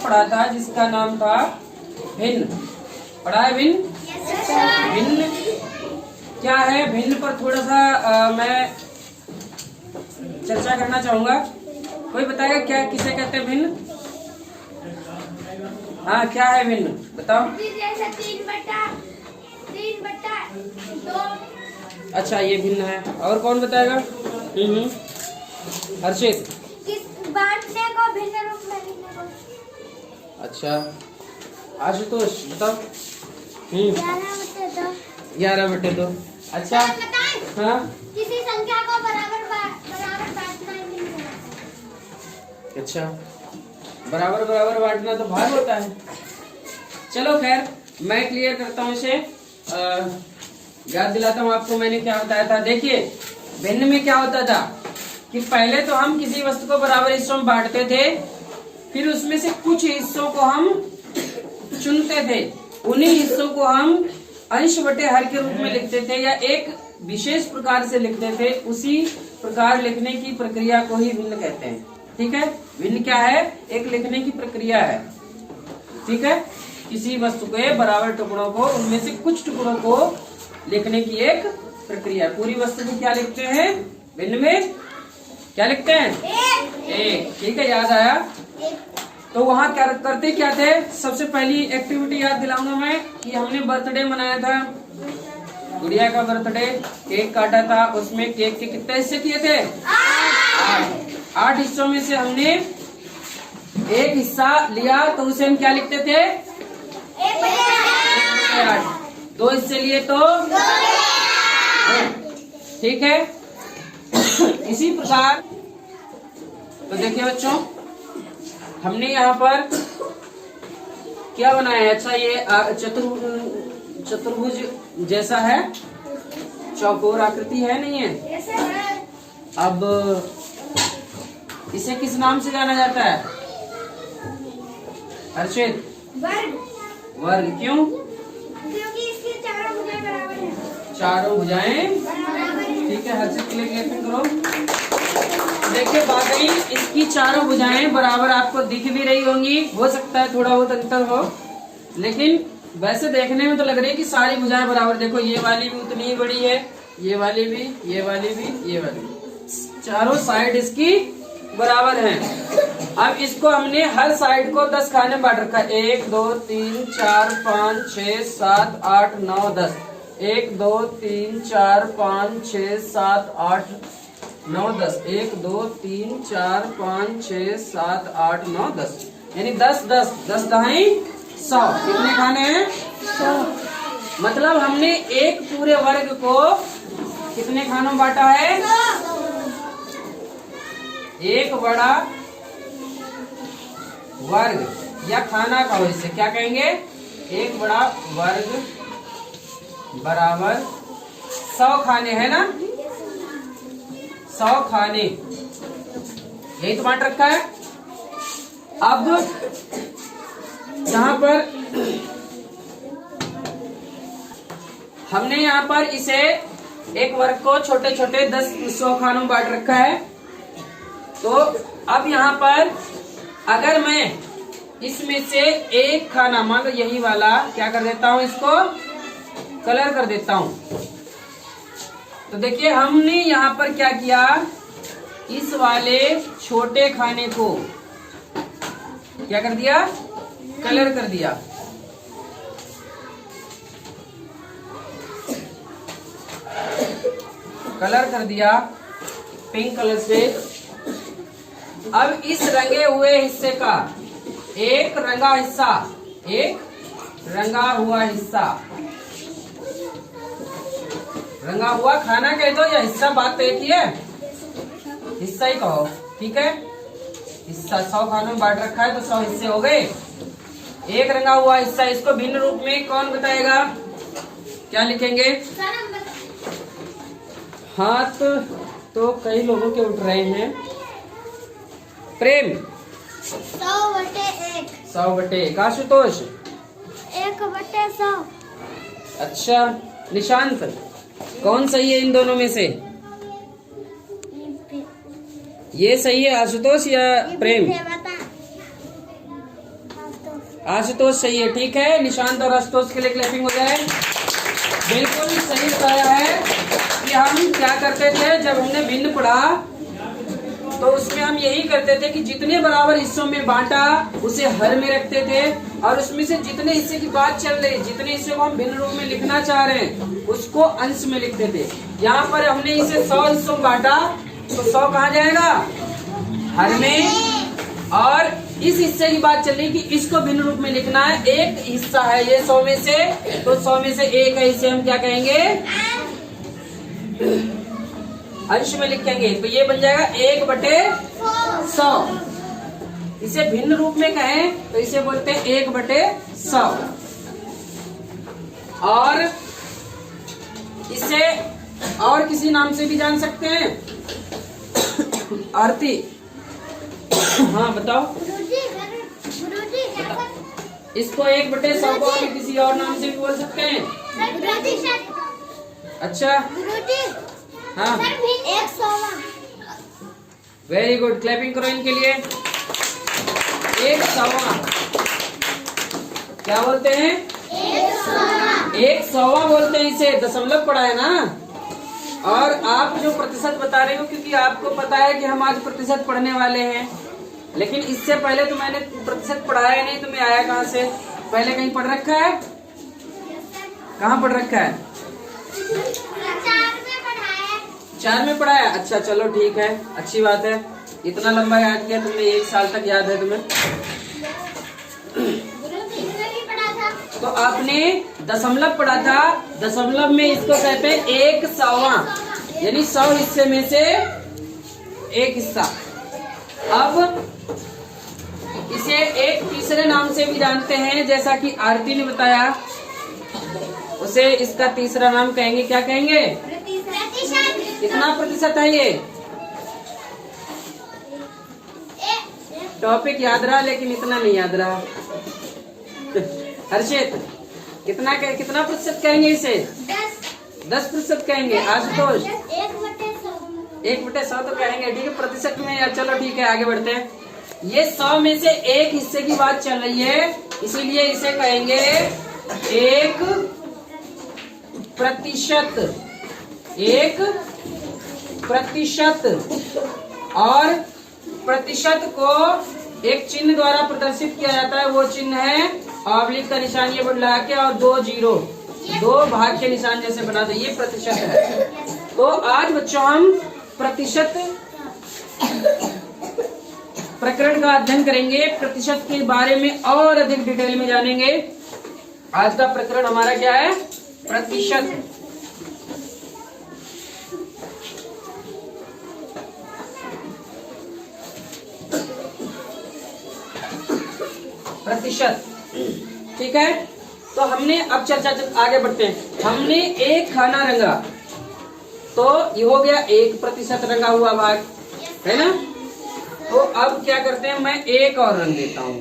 पढ़ा था जिसका नाम था भिन्न। पढ़ा है भिन्न? भिन्न क्या है? भिन्न पर थोड़ा सा मैं चर्चा करना चाहूंगा। कोई बताएगा क्या किसे कहते हैं भिन्न? हाँ, क्या है भिन्न बताओ। 3/2। अच्छा, ये भिन्न है। और कौन बताएगा? हर्षित। बांटने को भिन्न रूप में लिखने को। अच्छा, आशुतोष बताओ। 11/2। अच्छा, हाँ, किसी संख्या को बराबर बांटना ही भिन्न है। अच्छा, बराबर बराबर बांटना तो भाग होता है। चलो खैर, मैं क्लियर करता हूँ इसे, याद दिलाता हूँ आपको मैंने क्या बताया था। देखिए, भिन्न में क्या होता था कि पहले तो हम किसी वस्तु को बराबर हिस्सों में बांटते थे, फिर उसमें से कुछ हिस्सों को हम चुनते थे, उन्हीं हिस्सों को हम अंश बटे हर के रूप में लिखते थे या एक विशेष प्रकार से लिखते थे। उसी प्रकार लिखने की प्रक्रिया को ही भिन्न कहते हैं। ठीक है, भिन्न क्या है? एक लिखने की प्रक्रिया है। ठीक है, किसी वस्तु के बराबर टुकड़ों को, उनमें से कुछ टुकड़ों को लिखने की एक प्रक्रिया। पूरी वस्तु को क्या लिखते हैं? भिन्न में क्या लिखते हैं? एक। ठीक है, याद आया। तो वहाँ क्या करते क्या थे? सबसे पहली एक्टिविटी याद दिलाऊंगा मैं कि हमने बर्थडे मनाया था, गुड़िया का बर्थडे, केक काटा था। उसमें केक के कितने हिस्से किए थे? 8 हिस्सों में से हमने एक हिस्सा लिया, तो उसे हम क्या लिखते थे? 8। 2 हिस्से लिए तो 2। ठीक है, इसी प्रकार तो देखिए बच्चों, हमने यहाँ पर क्या बनाया है? अच्छा, ये चतुर्भुज जैसा है, चौकोर आकृति है, नहीं है? अब इसे किस नाम से जाना जाता है हर्षित? वर्ग। वर्ग क्यों? क्योंकि इसकी चारों भुजाएं बराबर हैं। चारों भुजाएं बराबर हैं। ठीक है, हर्षित क्लियर करो। देखिए, वाकई इसकी चारों भुजाएं बराबर आपको दिख भी रही होंगी। हो सकता है थोड़ा बहुत अंतर हो, लेकिन वैसे देखने में तो लग रही है कि सारी भुजाएं बराबर। देखो, ये वाली भी उतनी ही बड़ी है, ये वाली भी, ये वाली भी, ये वाली भी, चारों साइड इसकी बराबर हैं। अब इसको हमने हर साइड को 10 खाने में बांट रखा है। 1 2 3 4 5 6 7 8 9 10। 1 2 3 4 5 6 7 8 9 10। 1 2 3 4 5 6 7 8 9 10, यानी 10 10 10 दहाई 100। कितने खाने हैं? 100। मतलब हमने एक पूरे वर्ग को कितने खानों में बांटा है? एक बड़ा वर्ग या खाना कहो, इसे क्या कहेंगे? एक बड़ा वर्ग बराबर 100 खाने, है ना? 100 खाने, यही तो बांट रखा है। अब यहाँ पर हमने यहाँ पर इसे एक वर्ग को छोटे छोटे 100 खानों में बांट रखा है। तो अब यहाँ पर अगर मैं इसमें से एक खाना, मान लो यही वाला, क्या कर देता हूँ? इसको कलर कर देता हूँ। तो देखिए, हमने यहाँ पर क्या किया? इस वाले छोटे खाने को क्या कर दिया? कलर कर दिया। कलर कर दिया पिंक कलर से। अब इस रंगे हुए हिस्से का एक रंगा हिस्सा, एक रंगा हुआ हिस्सा, रंगा हुआ खाना कह दो या हिस्सा, बात तो एक ही है, हिस्सा ही कहो। ठीक है, हिस्सा 100 खानों में बांट रखा है तो 100 हिस्से हो गए। एक रंगा हुआ हिस्सा, इसको भिन्न रूप में कौन बताएगा? क्या लिखेंगे? हाथ तो कई लोगों के उठ रहे हैं। प्रेम 100/1। 100/1। आशुतोष 1/100। अच्छा, निशांत कौन सही है इन दोनों में से? ये सही है आशुतोष या प्रेम? आशुतोष सही है, ठीक है। निशांत और आशुतोष के लिए क्लैपिंग हो जाए। बिल्कुल सही बताया है कि हम क्या करते थे जब हमने भिन्न पढ़ा तो उसमें हम यही करते थे कि जितने बराबर हिस्सों में बांटा उसे हर में रखते थे और उसमें से जितने हिस्से की बात चल रही, जितने हिस्से को हम भिन्न रूप में लिखना चाह रहे हैं उसको अंश में लिखते थे। यहाँ पर हमने इसे 100 हिस्सों में बांटा तो 100 कहाँ जाएगा? हर में। और इस हिस्से की बात चल रही कि इसको भिन्न रूप में लिखना है। एक हिस्सा है ये 100 में से, तो 100 में से एक हिस्से हम क्या कहेंगे? अंश में लिखेंगे। तो ये बन जाएगा 1/100। इसे भिन्न रूप में कहें तो इसे बोलते हैं 1/100। और इसे और किसी नाम से भी जान सकते हैं। आरती, हाँ बताओ। इसको 1/100 को हम किसी और नाम से भी बोल सकते हैं। अच्छा, हाँ, वेरी गुड, क्लैपिंग करो इनके लिए। 1/100 क्या बोलते हैं? 1/100 बोलते हैं इसे। दशमलव पढ़ा है ना। और आप जो प्रतिशत बता रहे हो, क्योंकि आपको पता है कि हम आज प्रतिशत पढ़ने वाले हैं, लेकिन इससे पहले तो मैंने प्रतिशत पढ़ाया नहीं। तुम्हें आया कहाँ से? पहले कहीं पढ़ रखा है? कहाँ पढ़ रखा है? 4 में पढ़ा है। अच्छा चलो ठीक है, अच्छी बात है। इतना लंबा याद किया तुमने, 1 साल तक याद है तुम्हें। तो आपने दशमलव पढ़ा था। दशमलव में इसको कहते हैं 1/100, यानी 100 हिस्से में से एक हिस्सा। अब इसे एक तीसरे नाम से भी जानते हैं, जैसा कि आरती ने बताया। उसे इसका तीसरा नाम कहेंगे, क्या कहेंगे? कितना प्रतिशत है ये? टॉपिक याद रहा लेकिन इतना नहीं याद रहा। हर्षित, कितना प्रतिशत कहेंगे इसे? 10% कहेंगे। आशुतोष 1/100 तो कहेंगे, ठीक है। प्रतिशत में चलो ठीक है, आगे बढ़ते हैं। ये 100 में से एक हिस्से की बात चल रही है, इसीलिए इसे कहेंगे 1%। 1%। और प्रतिशत को एक चिन्ह द्वारा प्रदर्शित किया जाता है। वो चिन्ह है ऑब्लिक का निशान, ये बढ़ा के, और 2 जीरो, 2 भाग के निशान जैसे बना दो, ये प्रतिशत है। तो आज बच्चों हम प्रतिशत प्रकरण का अध्ययन करेंगे। प्रतिशत के बारे में और अधिक डिटेल में जानेंगे। आज का प्रकरण हमारा क्या है? प्रतिशत। प्रतिशत, ठीक है। तो हमने अब चर्चा आगे बढ़ते हैं। हमने एक खाना रंगा तो ये हो गया 1% रंगा हुआ भाग, है ना। तो अब क्या करते हैं, मैं एक और रंग देता हूं।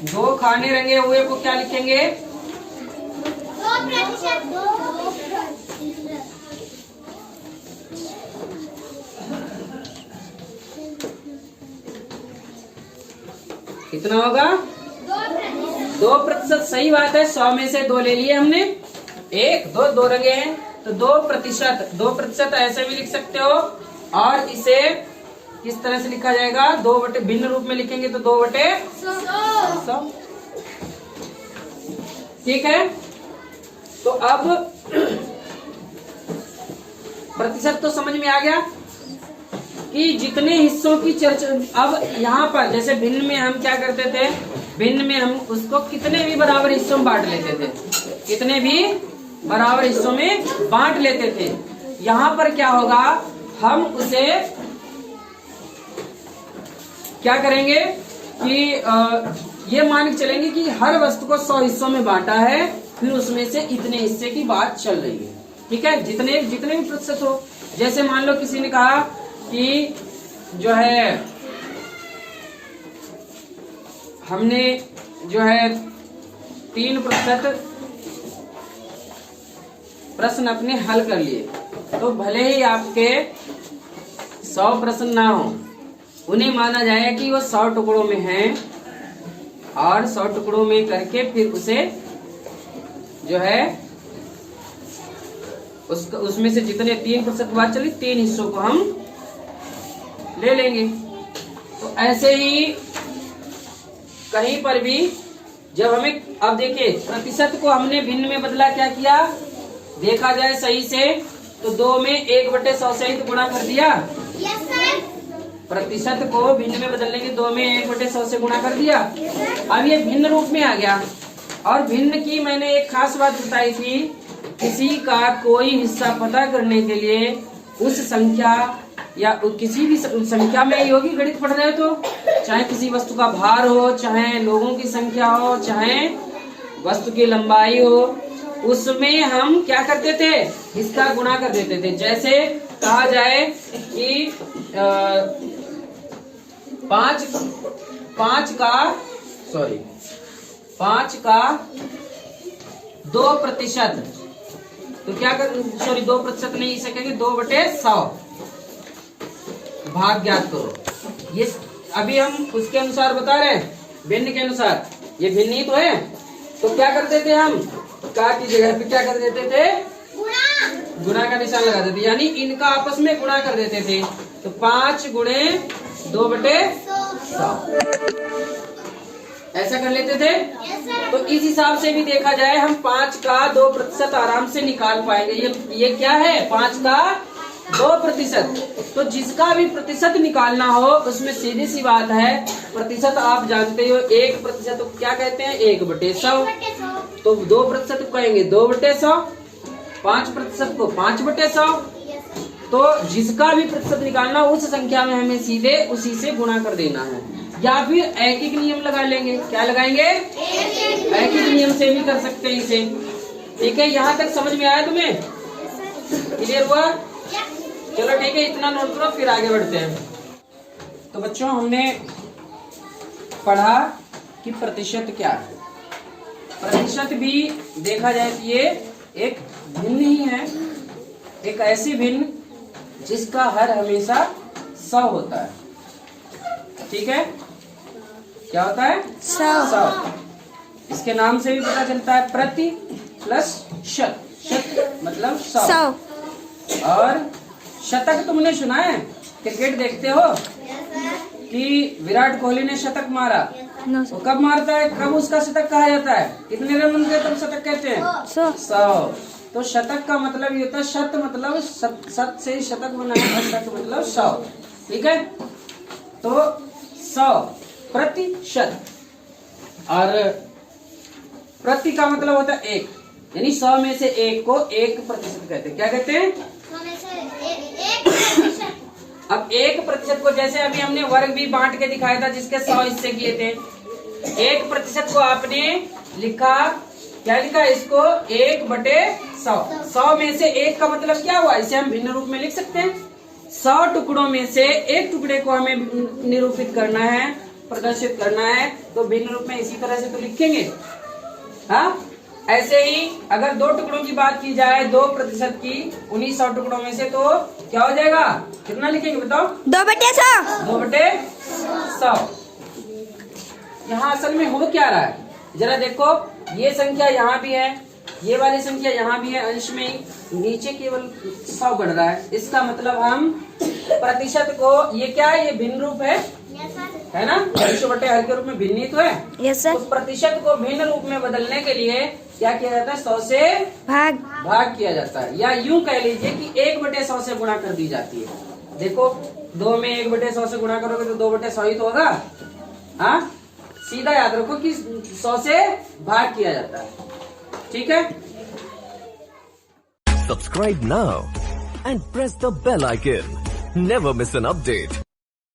दो खाने रंगे हुए को क्या लिखेंगे? 2%। कितना होगा? 2%। सही बात है। 100 में से 2 ले लिए हमने। 1 2 रंगे हैं तो 2%। 2% ऐसे भी लिख सकते हो। और इसे किस तरह से लिखा जाएगा? 2 भिन्न रूप में लिखेंगे तो 2/100। ठीक है। तो अब प्रतिशत तो समझ में आ गया कि जितने हिस्सों की चर्चा। अब यहाँ पर जैसे भिन्न में हम क्या करते थे? भिन्न में हम उसको कितने भी बराबर हिस्सों में बांट लेते थे। कितने भी बराबर हिस्सों में बांट लेते थे। यहाँ पर क्या होगा? हम उसे क्या करेंगे कि ये मान के चलेंगे कि हर वस्तु को 100 हिस्सों में बांटा है, फिर उसमें से इतने हिस्से की बात चल रही है। ठीक है। जितने भी प्रतिशत हो। जैसे मान लो किसी ने कहा कि जो है हमने जो है 3% प्रश्न अपने हल कर लिए, तो भले ही आपके 100 प्रश्न ना हो, उन्हें माना जाए कि वो 100 टुकड़ों में हैं, और 100 टुकड़ों में करके फिर उसे जो है उसमें से जितने 3% बात चली, 3 हिस्सों को हम ले लेंगे। तो ऐसे ही कहीं पर भी जब हमें, अब देखिए प्रतिशत को हमने भिन्न में बदला, क्या किया देखा जाए सही से, तो 2 में 1/100 से ही तो गुणा कर दिया। Yes sir. प्रतिशत को भिन्न में बदलने के 2 में 1/100 से गुणा कर दिया। अब ये भिन्न रूप में आ गया, और भिन्न की मैंने एक खास बात बताई थी, किसी का कोई हिस्सा पता करने के लिए उस संख्या या किसी भी संख्या में ही होगी, गणित पढ़ रहे हो तो, चाहे किसी वस्तु का भार हो, चाहे लोगों की संख्या हो, चाहे वस्तु की लंबाई हो, उसमें हम क्या करते थे, हिस्सा गुणा कर देते थे। जैसे कहा जाए कि 5 का 2%, तो क्या कर, 2% नहीं, इसे कहेंगे 2/100 भाग ज्ञात करो। ये अभी हम उसके अनुसार बता रहे हैं, भिन्न के अनुसार, ये भिन्न ही तो है। तो क्या करते थे हम, का की जगह पे क्या कर देते थे, गुणा का निशान लगा देते, यानी इनका आपस में गुणा कर देते थे। तो 5 गुणे 2/100 ऐसा कर लेते थे। तो इस हिसाब से भी देखा जाए, हम 5 का 2% आराम से निकाल पाएंगे। ये क्या है, 5 का 2%। तो जिसका भी प्रतिशत निकालना हो, उसमें सीधी सी बात है, प्रतिशत आप जानते हो, 1% को क्या कहते हैं, 1/100। तो 2% को कहेंगे 2/100, 5% को 5/100। तो जिसका भी प्रतिशत निकालना, उस संख्या में हमें सीधे उसी से गुणा कर देना है, या फिर एक नियम लगा लेंगे। क्या लगाएंगे, एक नियम से भी कर सकते हैं इसे। ठीक है, यहाँ तक समझ में आया तुम्हें, क्लियर हुआ? चलो ठीक है, इतना नोट करो, फिर आगे बढ़ते हैं। तो बच्चों, हमने पढ़ा कि प्रतिशत क्या है। प्रतिशत भी देखा जाए तो ये एक भिन्न ही है, एक ऐसी भिन्न जिसका हर हमेशा 100 होता है। ठीक है, क्या होता है, 100। इसके नाम से भी पता चलता है, प्रति प्लस शत, शत मतलब 100। और शतक तुमने सुना है, क्रिकेट देखते हो कि विराट कोहली ने शतक मारा, वो कब मारता है, कब उसका शतक कहा जाता है, कितने रन बनते तब शतक कहते हैं, 100। तो शतक का मतलब ये होता है, शत मतलब सत से शतक बना है, शत मतलब 100। ठीक है, तो 100 प्रतिशत, और प्रति का मतलब होता है 1, यानी 100 में से 1 को 1% कहते हैं। क्या कहते हैं, 100 में से 1%। अब 1% को, जैसे अभी हमने वर्ग भी बांट के दिखाया था, जिसके 100 हिस्से किए थे, 1% को आपने लिखा, क्या लिखा, इसको 1/100। 100 में से 1 का मतलब क्या हुआ, इसे हम भिन्न रूप में लिख सकते हैं। 100 टुकड़ों में से 1 टुकड़े को हमें निरूपित करना है, प्रदर्शित करना है, तो भिन्न रूप में इसी तरह से तो लिखेंगे। हाँ, ऐसे ही अगर 2 टुकड़ों की बात की जाए, 2% की, उन्हीं 100 टुकड़ों में से, तो क्या हो जाएगा, कितना लिखेंगे बताओ, 2/100। 2/100। यहाँ असल में हो क्या रहा है, जरा देखो, ये संख्या यहाँ भी है, ये वाली संख्या यहाँ भी है, अंश में ही, नीचे केवल 100 बढ़ रहा है। इसका मतलब हम प्रतिशत को, ये क्या है, ये भिन्न रूप है ना, अंश बटे हर के रूप में भिन्न ही तो है। Yes sir. तो प्रतिशत को भिन्न रूप में बदलने के लिए क्या किया जाता है, 100 से भाग किया जाता है, या यूं कह लीजिए कि 1/100 से गुणा कर दी जाती है। देखो, 2 में 1/100 से गुणा करोगे तो 2/100 ही तो होगा। हाँ, सीधा याद रखो कि 100 से भाग किया जाता है। ठीक है, Subscribe now and press the bell icon. Never miss an update.